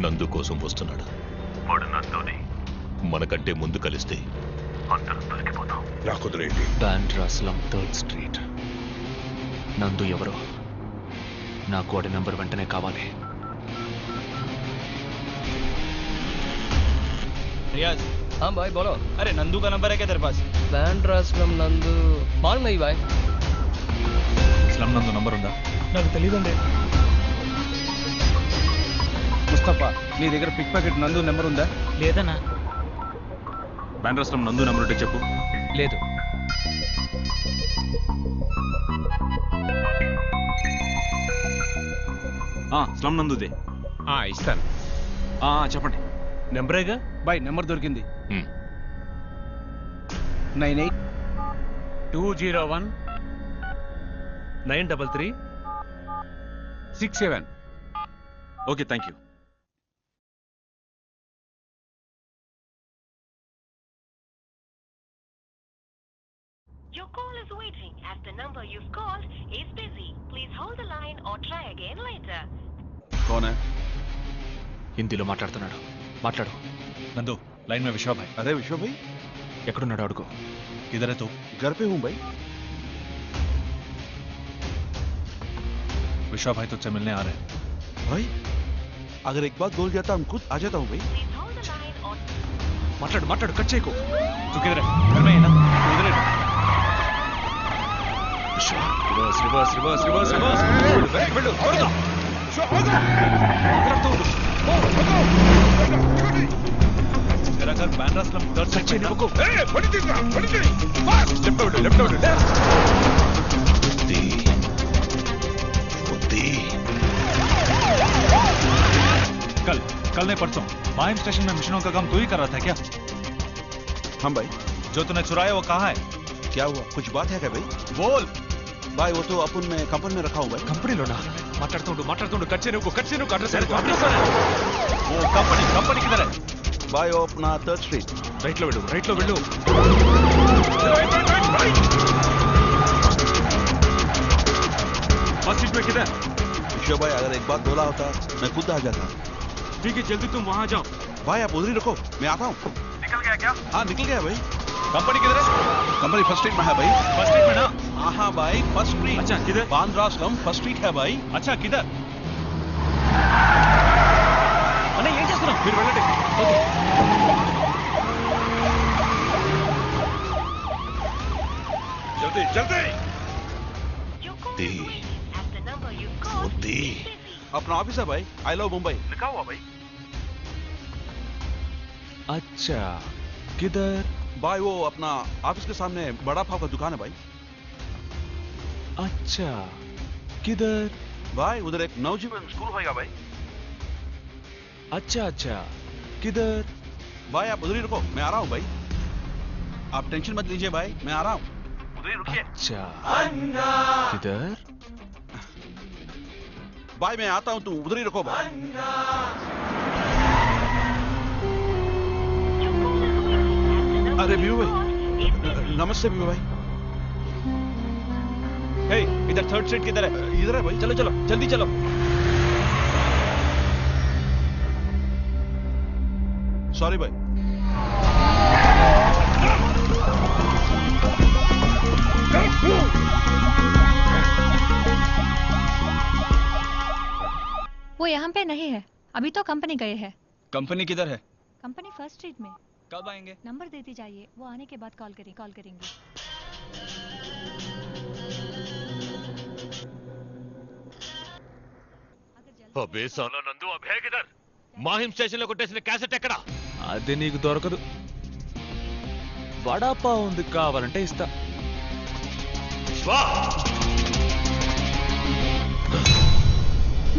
Speaker 7: నందు కోసం వస్తున్నాడు. వాడు నందుని మనకంటే ముందు కలిస్తే అందరం దొరికిపోతాం. నాకు వదిలేండి.
Speaker 5: బ్యాండ్రాస్లం 3rd స్ట్రీట్. నందు ఎవరో? నాకు వాడి నెంబర్ వెంటనే కావాలి.
Speaker 11: रियाज, हाँ भाई बोलो. अरे नंदू का नंबर है क्या तेरे पास?
Speaker 16: बैंड्रा स्लम नंदू मालूम नहीं भाई.
Speaker 5: స్లమ్ నందు నంబర్ ఉందా?
Speaker 11: నాకు తెలియదండి. ముస్తఫా, నీ దగ్గర పిక్ ప్యాకెట్ నందు నెంబర్ ఉందా? లేదన్నా.
Speaker 15: బ్యాండ్రా స్లమ్ నందు నెంబర్ ఉంటే చెప్పు.
Speaker 11: లేదు.
Speaker 15: స్లమ్ నందుదే.
Speaker 5: ఇస్తాను.
Speaker 15: చెప్పండి.
Speaker 5: నెంబరేగా
Speaker 11: బాయ్, నెంబర్ దొరికింది. 98
Speaker 5: 201 933 67.
Speaker 15: Okay, thank you.
Speaker 17: Your call is waiting as the number you've called is busy. Please hold the line or try again later.
Speaker 15: कौन है?
Speaker 5: హిందీలో మాట్లాడుతున్నాడు. మాట్లాడు. నందు, లైన్ మే విశ్వ భాయ్.
Speaker 10: अरे विश्व भाई,
Speaker 5: ఎక్కడున్నాడు అడుగు.
Speaker 10: किधर है तू? घर पे हूँ भाई.
Speaker 5: विश्वा भाई तुझसे मिलने आ रहे हैं.
Speaker 10: भाई, अगर एक बात बोल जाता हम खुद आ जाता हूँ भाई.
Speaker 5: మాట్లాడు మాట్లాడు, కట్ చేయకు. तू किधर है? घर में है ना? उधर है. Vishwa, reverse reverse reverse reverse reverse. Back बिल्डो, త్వరగా. విశ్వ ఆగు. అక్కడ తోడు. तेरा घर बैंड्रा स्लम 3rd सेक्शन में. ए, बड़ी तेज रहा, बड़ी तेज. Fast. Left out, left out, left. कल नहीं परसों माहिम स्टेशन में मिशनों का काम तू ही कर रहा था क्या?
Speaker 10: हाँ भाई,
Speaker 5: जो तूने चुराया वो कहाँ है?
Speaker 10: क्या हुआ? कुछ बात है क्या भाई?
Speaker 5: बोल
Speaker 10: भाई वो तो अपन में कंपनी में रखा हुआ है।
Speaker 5: కంపెనీలోనా? మాట్లాడుతుండు కట్ చేయను అడ్రస్ ఓ కంపెనీ కిదర్ है?
Speaker 10: भाई वो अपना 3rd स्ट्रीट।
Speaker 5: రైట్ లో వెళ్ళు फर्स्ट स्ट्रीट में किधर?
Speaker 10: विश्व भाई अगर एक बार बोला होता मैं खुद आ जाता।
Speaker 5: ठीक है जल्दी तुम वहां जाओ।
Speaker 10: भाई आप उधर ही रखो, मैं आता हूँ।
Speaker 5: निकल गया क्या?
Speaker 10: हाँ निकल गया भाई।
Speaker 5: कंपनी किधर है?
Speaker 10: कंपनी 1st स्ट्रीट में है भाई।
Speaker 5: 1st स्ट्रीट में ना?
Speaker 10: हाँ भाई 1st स्ट्रीट।
Speaker 5: अच्छा किधर?
Speaker 10: बांद्रा स्लम 1st स्ट्रीट है भाई।
Speaker 5: अच्छा किधर? అన్న ఏం చేస్తున్నావు? మీరు వెళ్ళండి. ఓకే जल्दी
Speaker 10: अपना ऑफिस है भाई, आई लव मुंबई
Speaker 5: लिखा हुआ भाई। अच्छा किधर?
Speaker 10: भाई वो अपना ऑफिस के सामने बड़ा पाव का दुकान है भाई।
Speaker 5: अच्छा किधर?
Speaker 10: भाई उधर एक नवजीवन स्कूल होगा भाई।
Speaker 5: अच्छा किधर?
Speaker 10: भाई आप उधर ही रुको, मैं आ रहा हूँ भाई। आप टेंशन मत लीजिए भाई, मैं आ रहा हूँ, उधर ही रुकिए।
Speaker 5: अच्छा किधर?
Speaker 10: भाई मैं आता हूँ, तू उधर ही रुको भाई। अरे बीबू भाई, नमस्ते बीबू भाई।
Speaker 5: हे इधर 3rd स्ट्रीट किधर है?
Speaker 10: इधर है भाई।
Speaker 5: चलो जल्दी चलो।
Speaker 10: सॉरी भाई।
Speaker 18: वो यहाँ पे नहीं है, अभी तो कंपनी गए हैं।
Speaker 5: कंपनी किधर है?
Speaker 18: कंपनी 1st स्ट्रीट में।
Speaker 5: कब आएंगे?
Speaker 18: नंबर देती जाइए, वो आने के बाद कॉल करेंगे।
Speaker 7: అబే సాలా నందు అభే కిదర్? మాహిం స్టేషన్ లో కొట్టేసిన క్యాసెట్ ఎక్కడ?
Speaker 5: అది నీకు దొరకదు. వడాపావ్ ఉంది, కావాలంటే ఇస్తా.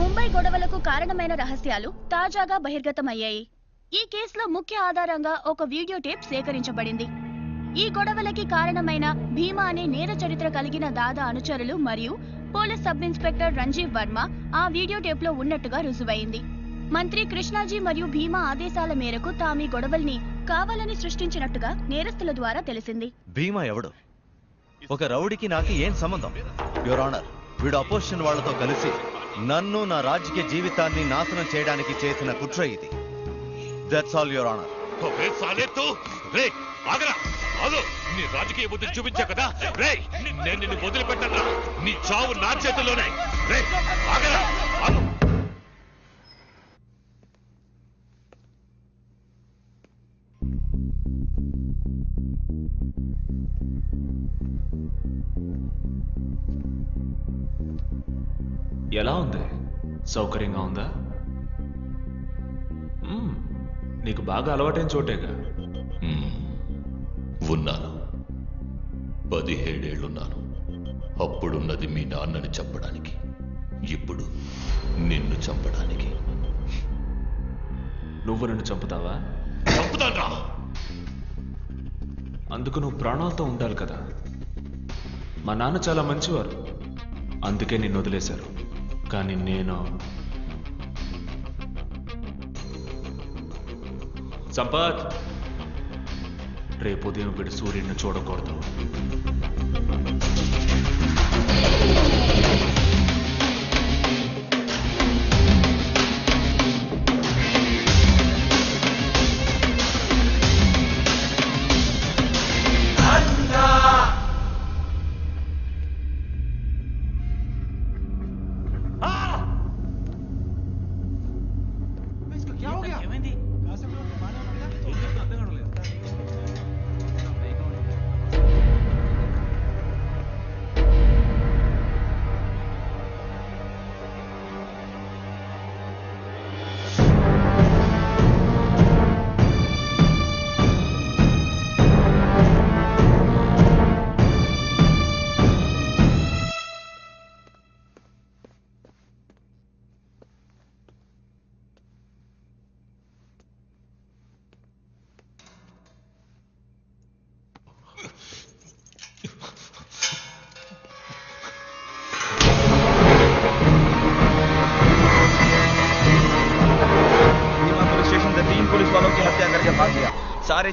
Speaker 13: ముంబై గొడవలకు కారణమైన రహస్యాలు తాజాగా బహిర్గతమయ్యాయి. ఈ కేసులో ముఖ్య ఆధారంగా ఒక వీడియో టేప్ సేకరించబడింది. ఈ గొడవలకి కారణమైన భీమా అనే నేర చరిత్ర కలిగిన దాదా అనుచరులు మరియు police sub inspector Ranjeev Varma ఆ వీడియో టేప్ లో ఉన్నట్టుగా రుజువైంది. మంత్రి కృష్ణాజీ మరియు భీమా ఆదేశాల మేరకు తామీ గొడవల్ని కావాలని సృష్టించినట్టుగా నేరస్తుల ద్వారా తెలిసింది.
Speaker 6: భీమా ఎవడు? ఒక రౌడీకి నాకు ఏం సంబంధం? యువర్ ఆనర్, వీడు అపోజిషన్ వాళ్లతో కలిసి నన్ను నా రాజకీయ జీవితాన్ని నాశనం చేయడానికి చేసిన కుట్ర ఇది. That's all your honour.
Speaker 7: అబే సాలే తు రే ఆగరా ఆగు. నీ రాజకీయ బుద్ధి చూపించా కదా రే, నేను నిన్ను వదిలిపెట్టను. నీ చావు నా చేతుల్లోనే. రే ఆగరా ఆగు.
Speaker 15: ఎలా ఉంది? సౌకర్యంగా ఉందా? నీకు బాగా అలవాటైన చోటేగా.
Speaker 7: ఉన్నాను. 17 ఏళ్లున్నాను. అప్పుడున్నది మీ నాన్నని చంపడానికి, ఇప్పుడు నిన్ను చంపడానికి.
Speaker 15: నువ్వు నన్ను చంపుతావా?
Speaker 7: చంపుతాన్రా.
Speaker 15: అందుకు నువ్వు ప్రాణాలతో ఉండాలి కదా. మా నాన్న చాలా మంచివారు, అందుకే నిన్ను వదిలేశారు. కానీ నేను సంపత్, రేపు ఉదయం వీడు సూర్యుడిని చూడకూడదు.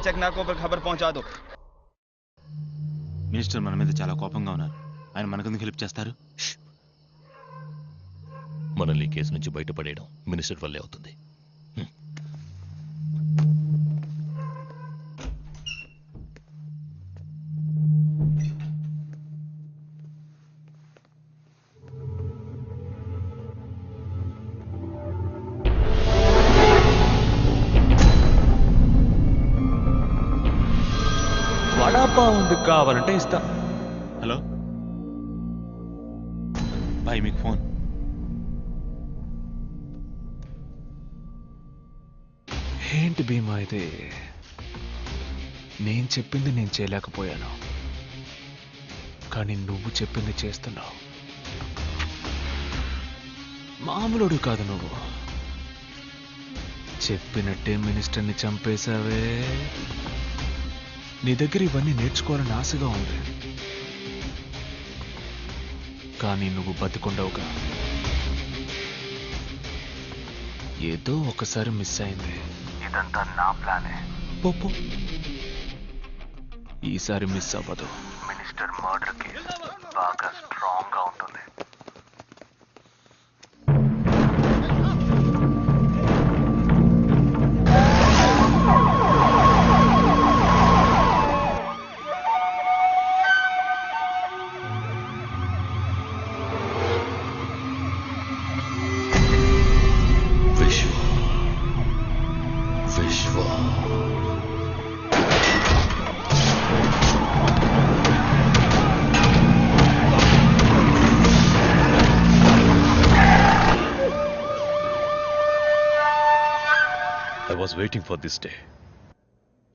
Speaker 19: चेक नाकों पर खबर पहुंचा दो।
Speaker 15: మినిస్టర్ మన మీద చాలా కోపంగా ఉన్నారు. ఆయన మనకెందుకు హెల్ప్ చేస్తారు?
Speaker 7: మనల్ని ఈ కేసు నుంచి బయటపడేయడం మినిస్టర్ వల్లే అవుతుంది.
Speaker 5: వడాపావ్ ఉంది, కావాలంటే ఇస్తా.
Speaker 15: హలో బాయ్, మీకు ఫోన్.
Speaker 5: ఏంటి భీమా ఇది? నేను చెప్పింది నేను చేయలేకపోయాను, కానీ నువ్వు చెప్పింది చేస్తున్నావు. మామూలుడు కాదు నువ్వు. చెప్పినట్టే మినిస్టర్ని చంపేశావే. నీ దగ్గర ఇవన్నీ నేర్చుకోవాలని ఆశగా ఉంది, కానీ నువ్వు బతికుండవుగా. ఏదో ఒకసారి మిస్ అయింది. ఇదంతా నా ప్లానే. పోపో, ఈసారి మిస్ అవ్వదు. మినిస్టర్ మర్డర్ కేసు బాగా స్ట్రాంగ్ గా ఉంటుంది.
Speaker 7: Waiting for this day.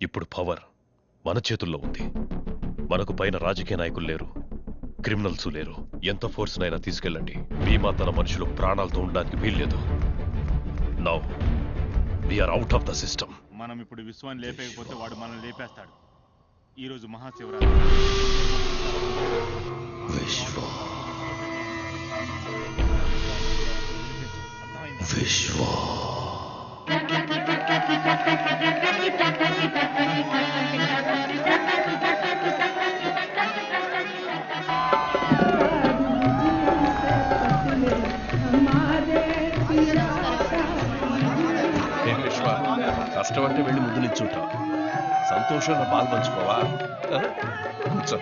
Speaker 7: ఇప్పుడు పవర్ మన చేతుల్లో ఉంది. మనకు పైన రాజకీయ నాయకులు లేరు, క్రిమినల్స్ లేరు. ఎంత ఫోర్స్ నైనా తీసుకెళ్ళండి, భీమా తన మనుషులు ప్రాణాలతో ఉండడానికి వీల్లేదు. Now we are out of the system.
Speaker 15: మనం ఇప్పుడు విశ్వాన్ని లేపేయకపోతే వాడు మనల్ని లేపేస్తాడు. ఈరోజు మహాశివరాత్రి.
Speaker 4: కష్టం అంటే వెళ్ళి ముద్దు నిచ్చుంటావు, సంతోషంగా పాలు పంచుకోవా? కూర్చో.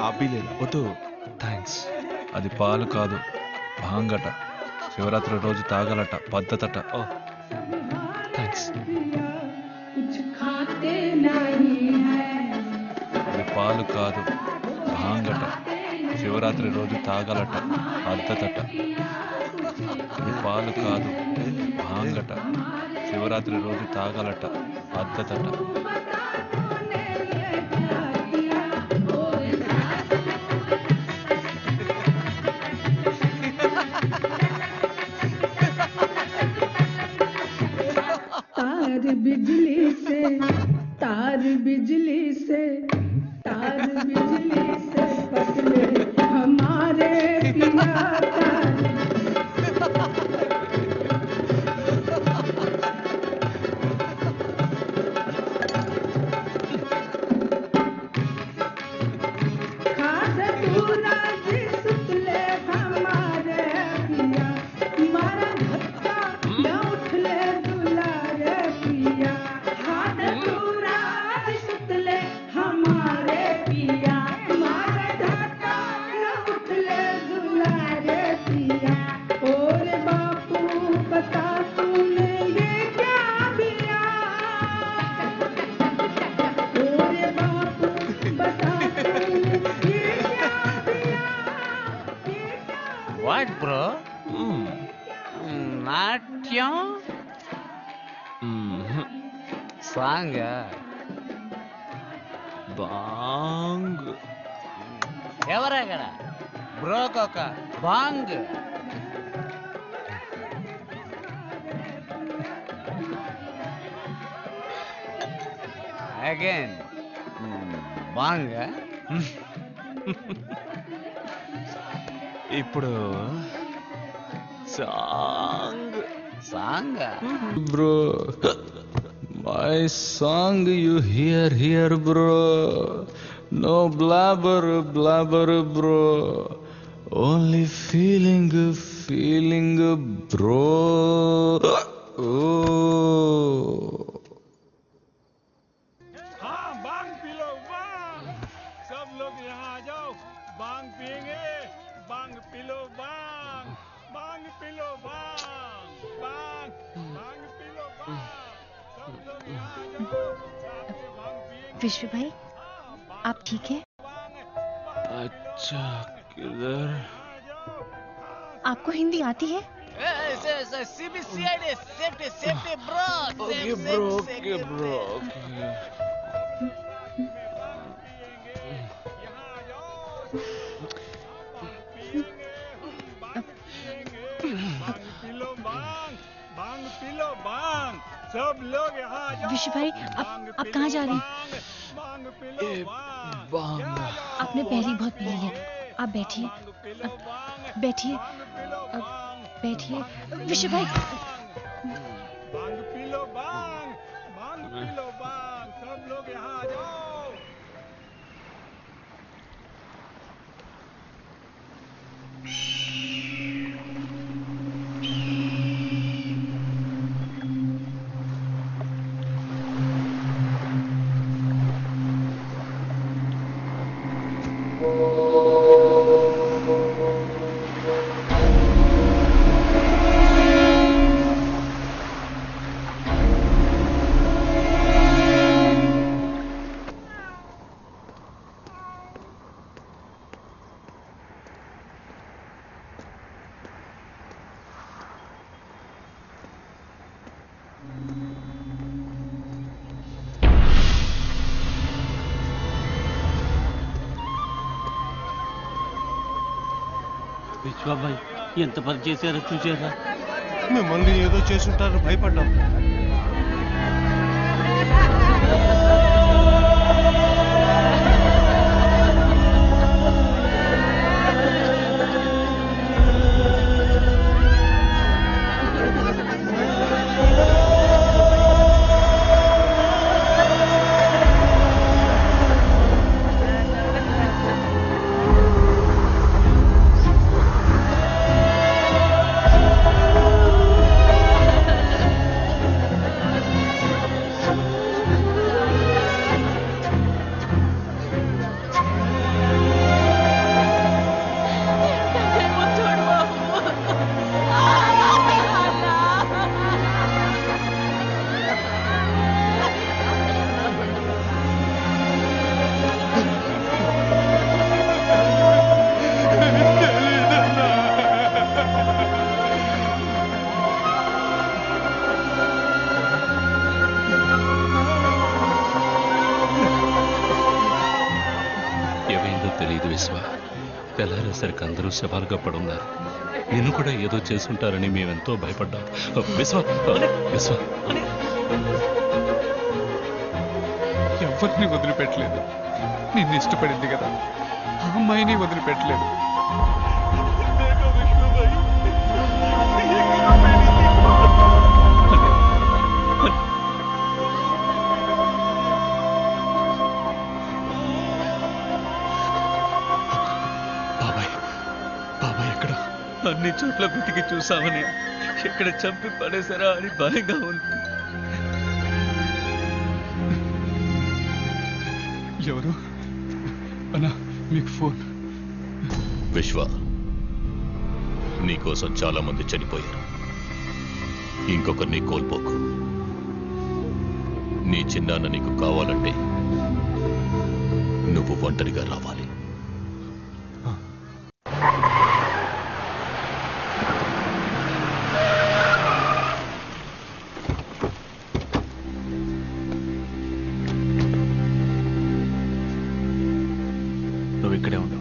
Speaker 5: ఆపి లేదా? వద్దు, థ్యాంక్స్. అది పాలు కాదు, భాంగట. శివరాత్రి రోజు తాగలట, పద్ధతట. ఓ థ్యాంక్స్. అది పాలు కాదు, భాంగట. శివరాత్రి రోజు తాగలట, పద్ధతట. అది పాలు కాదు, భాంగట. శివరాత్రి రోజు తాగలట, పద్ధతట.
Speaker 2: What bro? నాట్యం సాంగ్ బాంగ్. ఎవరక్కడ బ్రోకొక బాంగ్. అగైన్ బాగా ఇప్పుడు song song
Speaker 19: Bro, my song you hear, bro. No blabber, bro. Only feeling, bro. Oh.
Speaker 20: सब लोग यहाँ आ जाओ, बांग पियेंगे, बांग पी लो, बांग बांग पी लो, बांग बांग बांग पी लो, बांग सब लोग यहाँ आ जाओ, साथ में बांग पियेंगे।
Speaker 8: विश्व भाई, आप ठीक है?
Speaker 19: अच्छा, किधर?
Speaker 8: आपको हिंदी आती है?
Speaker 2: CBCID safety bro.
Speaker 19: Okay, bro.
Speaker 20: बांग पी लो, बांग सब लोग यहाँ आ जाओ।
Speaker 8: विश्व भाई, आप कहाँ जा रहे हैं?
Speaker 20: बांग पी लो, बांग
Speaker 8: आपने पहले बहुत पी ली है, आप बैठिए, बैठिए, बैठिए। विश्व भाई,
Speaker 20: बांग पी लो, बांग बांग पी लो, बांग सब लोग यहाँ आ जाओ।
Speaker 3: విశ్వాబాయ్ ఎంత పని చేశారో చూసారా?
Speaker 12: మిమ్మల్ని ఏదో చేసుంటారు, భయపడ్డాం.
Speaker 9: తెల్లారేసరికి అందరూ శవాలుగా పడున్నారు. నిన్ను కూడా ఏదో చేసుంటారని మేమెంతో భయపడ్డాం. విశ్వ
Speaker 2: ఎవరిని వదిలిపెట్టలేదు. నిన్ను ఇష్టపడింది కదా, ఆ అమ్మాయిని వదిలిపెట్టలేదు.
Speaker 19: అన్ని చోట్ల వెతికి చూసామని ఎక్కడ చంపి పడేశారా అని భయంగా ఉంది.
Speaker 2: ఎవరు అన్నా మీకు ఫోన్?
Speaker 7: విశ్వ, నీకోసం చాలా మంది చనిపోయారు. ఇంకొకరిని కోల్పోకు. నీ చిన్నాన్న నీకు కావాలంటే నువ్వు ఒంటరిగా రావాలి.
Speaker 2: నువ్వు ఇక్కడే ఉండవు.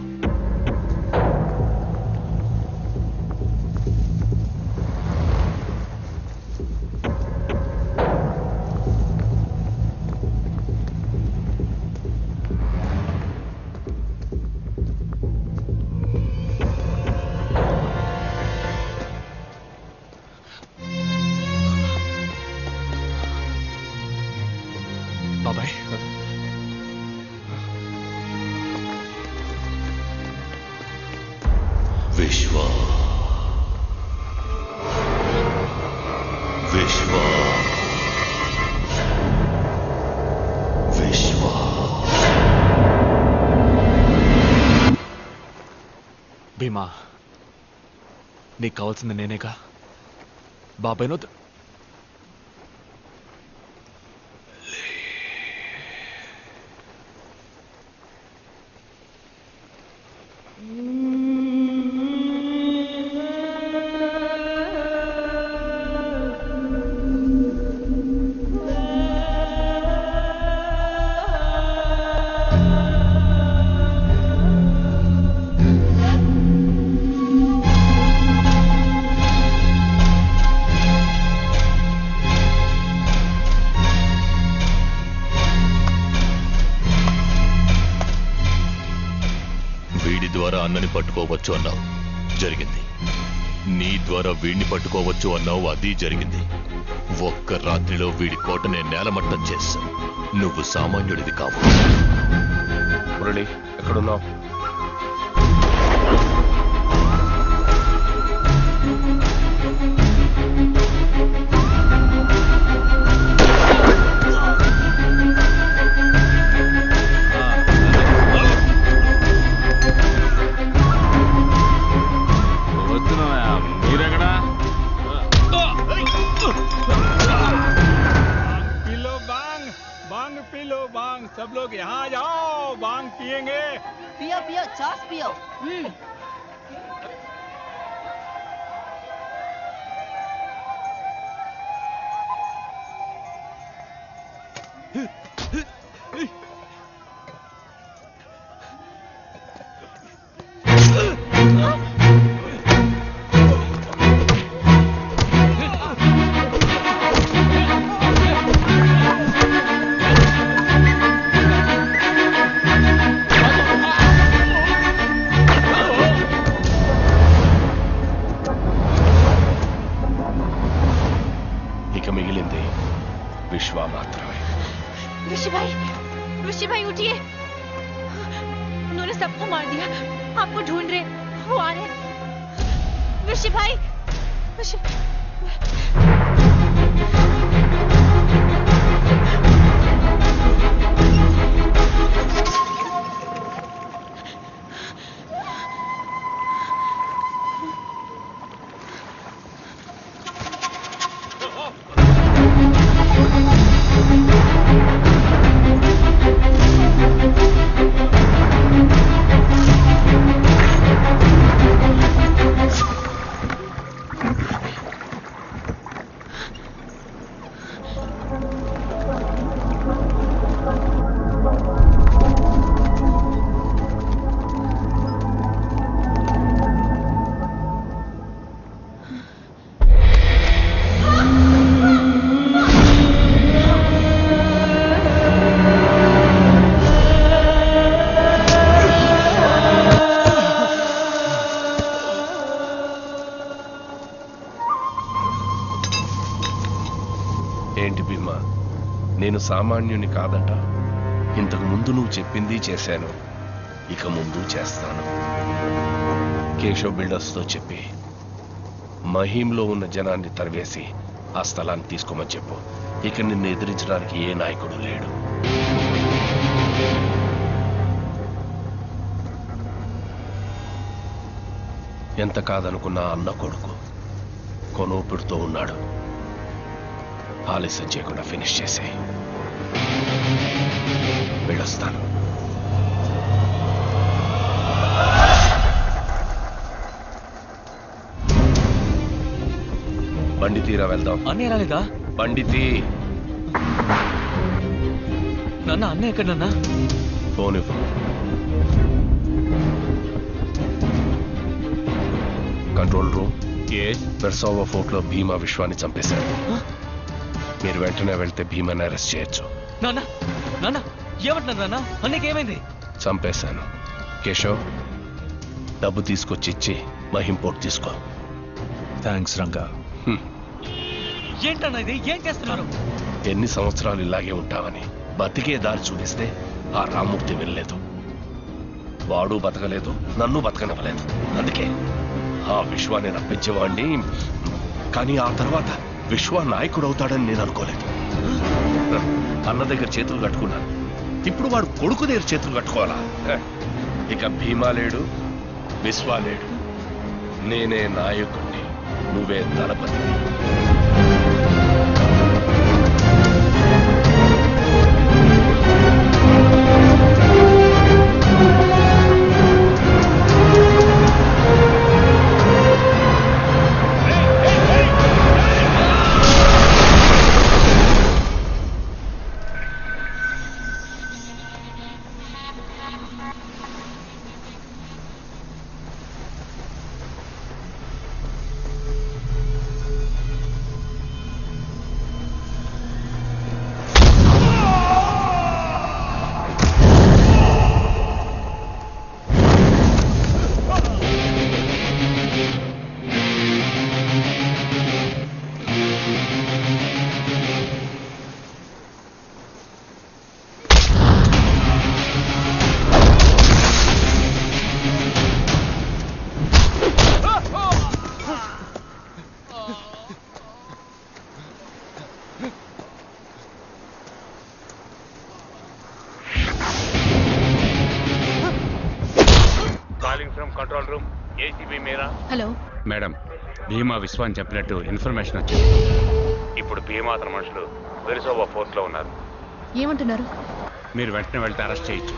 Speaker 7: విశ్వ విశ్వ విశ్వ
Speaker 5: భీమా, నీకు కావాల్సింది నేనేగా. బాబాయ్ను
Speaker 7: అన్నని పట్టుకోవచ్చు అన్నావు, జరిగింది. నీ ద్వారా వీడిని పట్టుకోవచ్చు అన్నావు, అది జరిగింది. ఒక్క రాత్రిలో వీడి కోటనే నేలమట్టం చేశావు. నువ్వు సామాన్యుడివి కావు.
Speaker 4: మురళి, ఎక్కడున్నావు?
Speaker 20: सब लोग यहाँ जाओ, भांग पिएंगे।
Speaker 13: पियो पियो, छाछ पियो।
Speaker 8: ऋषि भाई उठिए, उन्होंने सबको मार दिया, आपको ढूंढ रहे, वो आ रहे। ऋषि भाई,
Speaker 4: ఏంటి భీమా, నేను సామాన్యుని కాదట? ఇంతకు ముందు నువ్వు చెప్పింది చేశాను, ఇక ముందు చేస్తాను. కేశవ్ బిల్డర్స్తో చెప్పి మహీంలో ఉన్న జనాన్ని తరివేసి ఆ స్థలాన్ని తీసుకోమని చెప్పు. ఇక నిన్ను ఎదిరించడానికి ఏ నాయకుడు లేడు. ఎంత కాదనుకున్నా అన్న కొడుకు కొనూపిడుతూ ఉన్నాడు. ఆలస్యం చేయకుండా ఫినిష్ చేసేయి. వెళ్ళొస్తాను. బండి తీరా వెళ్దాం.
Speaker 5: అన్నయ్య రాలేదా?
Speaker 4: బండి తీ.
Speaker 5: నాన్న, అన్నయ్య ఎక్కడ నాన్న?
Speaker 4: ఫోన్ ఇవ్వు. Control room. వెర్సావా ఫోర్ట్ లో భీమా విశ్వాన్ని చంపేశారు. మీరు వెంటనే వెళ్తే భీమాని అరెస్ట్ చేయొచ్చు.
Speaker 5: నాన్న ఏమంటున్నారు నాన్న? అన్నయ్యకి ఏమైంది?
Speaker 4: చంపేశాను. కేశవ్, డబ్బు తీసుకొచ్చి ఇచ్చి మహిం పోర్ట్ తీసుకో.
Speaker 5: థ్యాంక్స్ రంగా. ఏంటన్నా ఇది? ఏం చేస్తున్నారు?
Speaker 4: ఎన్ని సంవత్సరాలు ఇలాగే ఉంటావని బతికే దారి చూపిస్తే ఆ రామ్మూర్తి వెళ్ళలేదు. వాడు బతకలేదు, నన్ను బతకనివ్వలేదు. అందుకే ఆ విశ్వాన్ని రప్పించేవాడిని, కానీ ఆ తర్వాత విశ్వ నాయకుడు అవుతాడని నేను అనుకోలేదు. అన్న దగ్గర చేతులు కట్టుకున్నాను, ఇప్పుడు వాడు కొడుకు దగ్గర చేతులు కట్టుకోవాలా? ఇక భీమా లేడు, విశ్వ లేడు, నేనే నాయకుడిని, నువ్వే దళపతి.
Speaker 13: హలో
Speaker 21: మేడం, భీమా విశ్వాన్ని చెప్పినట్టు ఇన్ఫర్మేషన్ వచ్చింది. ఇప్పుడు భీమా అతని మనుషులు వెరిసోవా ఫోర్ట్ లో ఉన్నారు.
Speaker 13: ఏమంటున్నారు?
Speaker 21: మీరు వెంటనే వెళ్తే అరెస్ట్ చేయొచ్చు.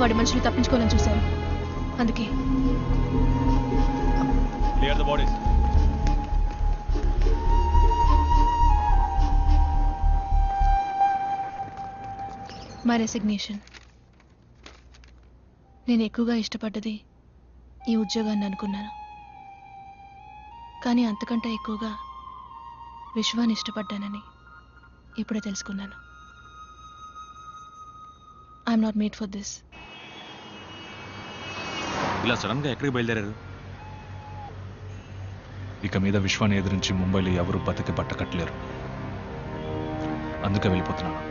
Speaker 18: వాడి మనుషులు తప్పించుకోవాలని చూశారు. అందుకే
Speaker 5: clear the bodies.
Speaker 18: My resignation. నేను ఎక్కువగా ఇష్టపడ్డది ఈ ఉద్యోగాన్ని అనుకున్నాను, కానీ అంతకంటే ఎక్కువగా విశ్వాన్ని ఇష్టపడ్డానని ఇప్పుడే తెలుసుకున్నాను. I'm not made for this.
Speaker 15: ఇలా సడన్ గా ఎక్కడికి బయలుదేరారు?
Speaker 5: ఇక మీద విశ్వాన్ని ఎదిరించి ముంబైలో ఎవరు బతికి బట్టకట్టలేరు, అందుకే వెళ్ళిపోతున్నాను.